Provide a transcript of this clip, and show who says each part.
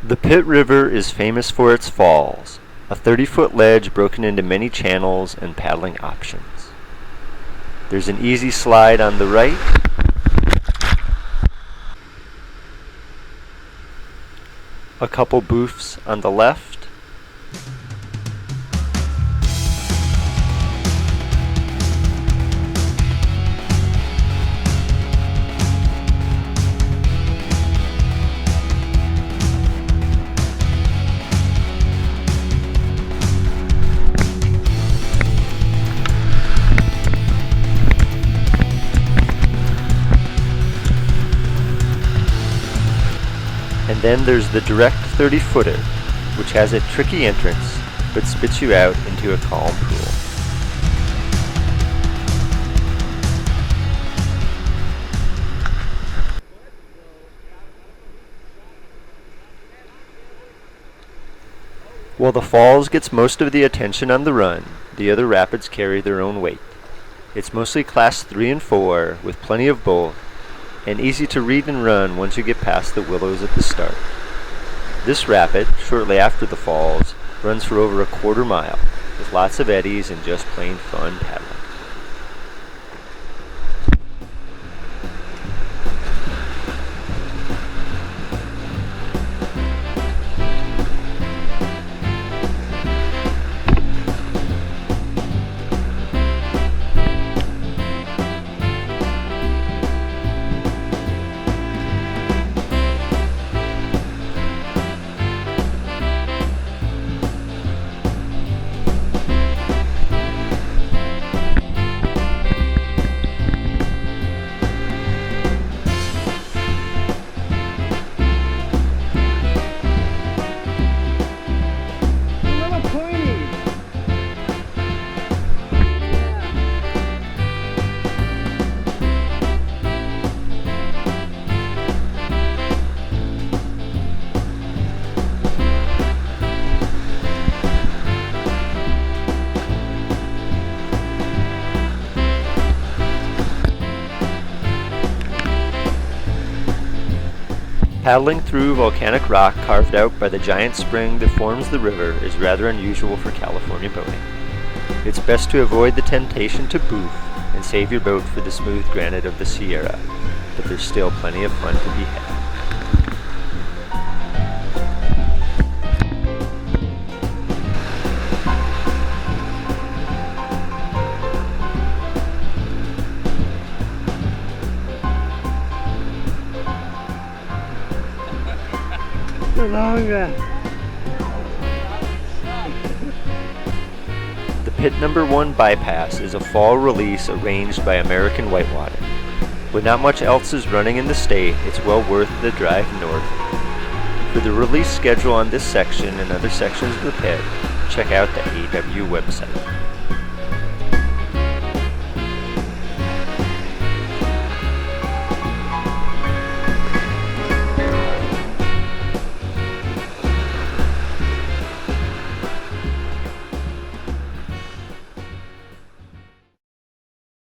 Speaker 1: The Pitt River is famous for its falls, a 30-foot ledge broken into many channels and paddling options. There's an easy slide on the right, a couple booths on the left, and then there's the direct 30-footer, which has a tricky entrance, but spits you out into a calm pool. While the falls gets most of the attention on the run, the other rapids carry their own weight. It's mostly class 3 and 4, with plenty of both, and easy to read and run once you get past the willows at the start. This rapid, shortly after the falls, runs for over a quarter mile, with lots of eddies and just plain fun paddling. Paddling through volcanic rock carved out by the giant spring that forms the river is rather unusual for California boating. It's best to avoid the temptation to boof and save your boat for the smooth granite of the Sierra, but there's still plenty of fun to be had. The Pitt No. 1 bypass is a fall release arranged by American Whitewater. When not much else is running in the state, it's well worth the drive north. For the release schedule on this section and other sections of the Pitt, check out the AW website.